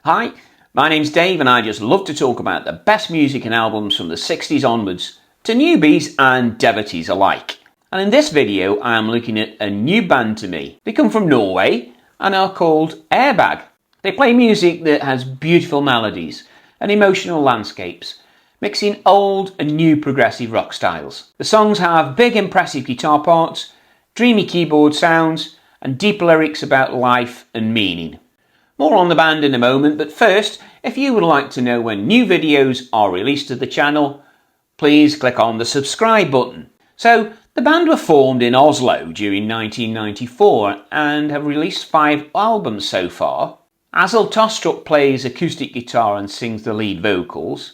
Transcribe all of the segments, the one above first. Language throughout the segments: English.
Hi, my name's Dave and I just love to talk about the best music and albums from the 60s onwards to newbies and devotees alike. And in this video I am looking at a new band to me. They come from Norway and are called Airbag. They play music that has beautiful melodies and emotional landscapes, mixing old and new progressive rock styles. The songs have big impressive guitar parts, dreamy keyboard sounds and deep lyrics about life and meaning. More on the band in a moment, but first, if you would like to know when new videos are released to the channel, please click on the subscribe button. So, the band were formed in Oslo during 1994 and have released 5 albums so far. Asel Tostrup plays acoustic guitar and sings the lead vocals.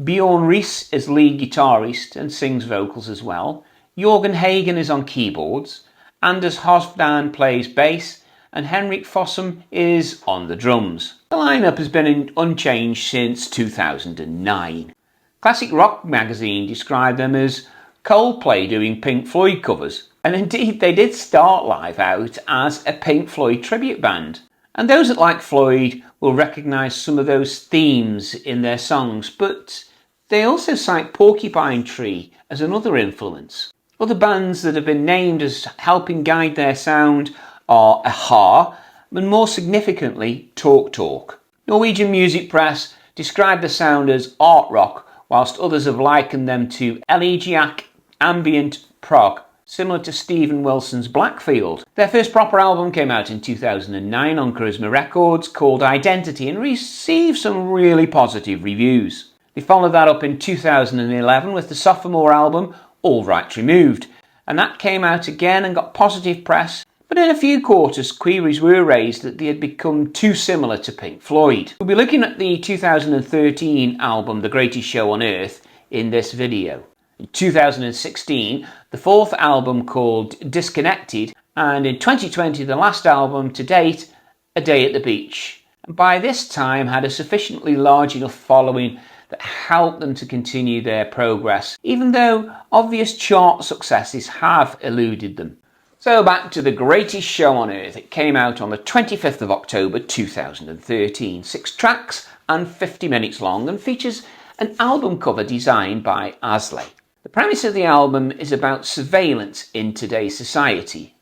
Bjorn Riis is lead guitarist and sings vocals as well. Jørgen Hagen is on keyboards. Anders Hovdan plays bass. And Henrik Fossum is on the drums. The lineup has been unchanged since 2009. Classic Rock magazine described them as Coldplay doing Pink Floyd covers. And indeed they did start life out as a Pink Floyd tribute band. And those that like Floyd will recognise some of those themes in their songs, but they also cite Porcupine Tree as another influence. Other bands that have been named as helping guide their sound are Aha, and more significantly, Talk Talk. Norwegian music press described the sound as art rock, whilst others have likened them to elegiac ambient prog, similar to Stephen Wilson's Blackfield. Their first proper album came out in 2009 on Charisma Records called Identity and received some really positive reviews. They followed that up in 2011 with the sophomore album All Rights Removed, and that came out again and got positive press. But in a few quarters, queries were raised that they had become too similar to Pink Floyd. We'll be looking at the 2013 album The Greatest Show on Earth in this video. In 2016, the 4th album called Disconnected, and in 2020 the last album to date, A Day at the Beach. And by this time had a sufficiently large enough following that helped them to continue their progress, even though obvious chart successes have eluded them. So back to The Greatest Show on Earth. It came out on the 25th of October 2013. 6 tracks and 50 minutes long and features an album cover designed by Asle. The premise of the album is about surveillance in today's society.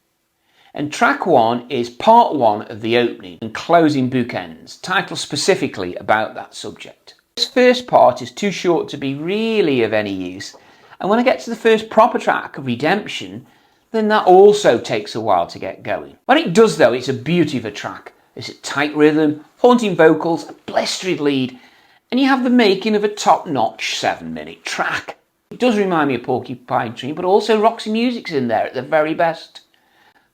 And track 1 is part 1 of the opening and closing bookends, titled specifically about that subject. This first part is too short to be really of any use. And when I get to the first proper track of Redemption, then that also takes a while to get going. When it does though, it's a beauty of a track. It's a tight rhythm, haunting vocals, a blistered lead, and you have the making of a top-notch 7-minute track. It does remind me of Porcupine Tree, but also Roxy Music's in there at the very best.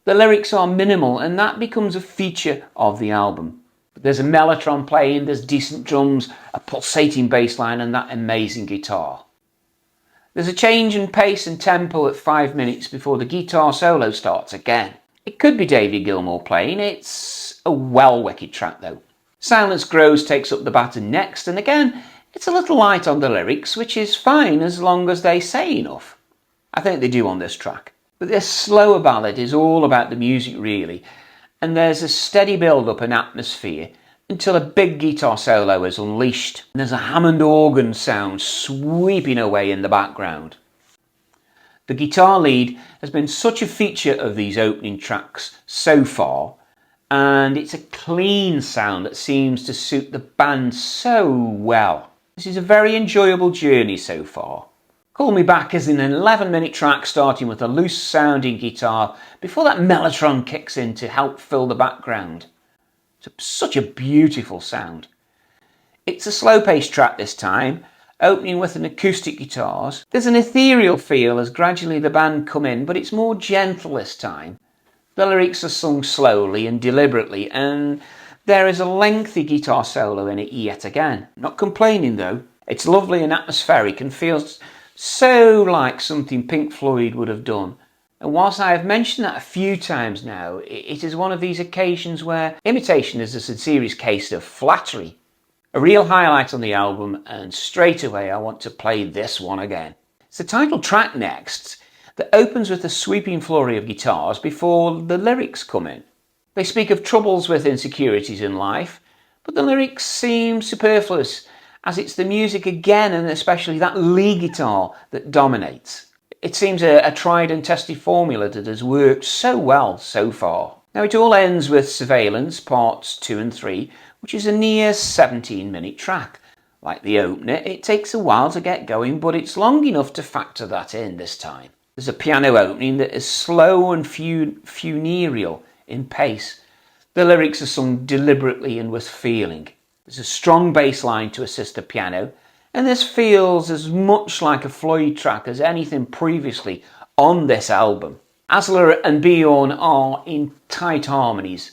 The lyrics are minimal and that becomes a feature of the album. But there's a mellotron playing, there's decent drums, a pulsating bass line and that amazing guitar. There's a change in pace and tempo at 5 minutes before the guitar solo starts again. It could be David Gilmour playing, it's a well-wicked track though. Silence Grows takes up the baton next, and again, it's a little light on the lyrics, which is fine as long as they say enough. I think they do on this track. But this slower ballad is all about the music really, and there's a steady build-up and atmosphere until a big guitar solo is unleashed and there's a Hammond organ sound sweeping away in the background. The guitar lead has been such a feature of these opening tracks so far, and it's a clean sound that seems to suit the band so well. This is a very enjoyable journey so far. Call Me Back is an 11-minute track starting with a loose sounding guitar before that mellotron kicks in to help fill the background. Such a beautiful sound. It's a slow-paced track this time, opening with an acoustic guitars. There's an ethereal feel as gradually the band come in, but it's more gentle this time. The lyrics are sung slowly and deliberately, and there is a lengthy guitar solo in it yet again. Not complaining though. It's lovely and atmospheric and feels so like something Pink Floyd would have done. And whilst I have mentioned that a few times now, it is one of these occasions where imitation is a sincerest case of flattery. A real highlight on the album, and straight away I want to play this one again. It's the title track next that opens with a sweeping flurry of guitars before the lyrics come in. They speak of troubles with insecurities in life, but the lyrics seem superfluous, as it's the music again, and especially that lead guitar, that dominates. It seems a tried and tested formula that has worked so well so far. Now it all ends with Surveillance Parts 2 and 3, which is a near 17-minute track. Like the opener, it takes a while to get going, but it's long enough to factor that in this time. There's a piano opening that is slow and funereal in pace. The lyrics are sung deliberately and with feeling. There's a strong bass line to assist the piano, and this feels as much like a Floyd track as anything previously on this album. Asler and Bjorn are in tight harmonies.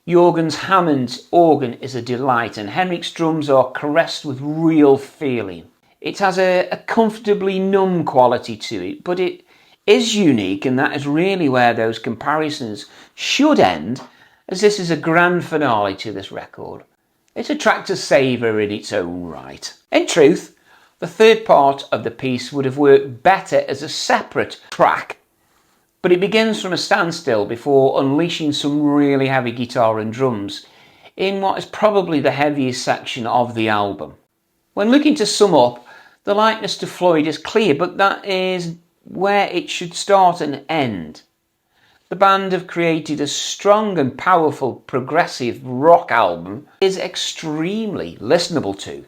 Jørgen's Hammond's organ is a delight, and Henrik's drums are caressed with real feeling. It has a comfortably numb quality to it, but it is unique, and that is really where those comparisons should end, as this is a grand finale to this record. It's a track to savour in its own right. In truth, the third part of the piece would have worked better as a separate track, but it begins from a standstill before unleashing some really heavy guitar and drums in what is probably the heaviest section of the album. When looking to sum up, the likeness to Floyd is clear, but that is where it should start and end. The band have created a strong and powerful progressive rock album that is extremely listenable to.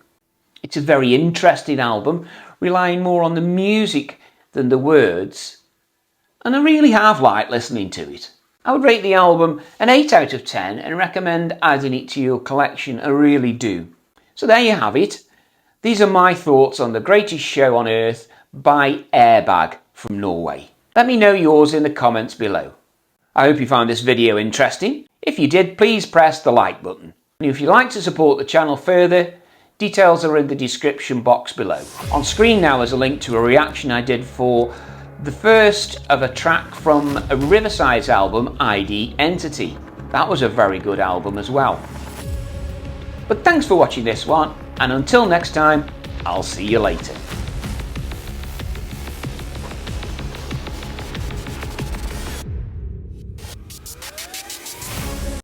It's a very interesting album, relying more on the music than the words, and I really have liked listening to it. I would rate the album an 8 out of 10 and recommend adding it to your collection, I really do. So there you have it. These are my thoughts on the greatest show on earth by Airbag from Norway. Let me know yours in the comments below. I hope you found this video interesting. If you did, please press the like button. And if you'd like to support the channel further, details are in the description box below. On screen now is a link to a reaction I did for the first of a track from a Riverside's album, ID Entity. That was a very good album as well. But thanks for watching this one, and until next time, I'll see you later.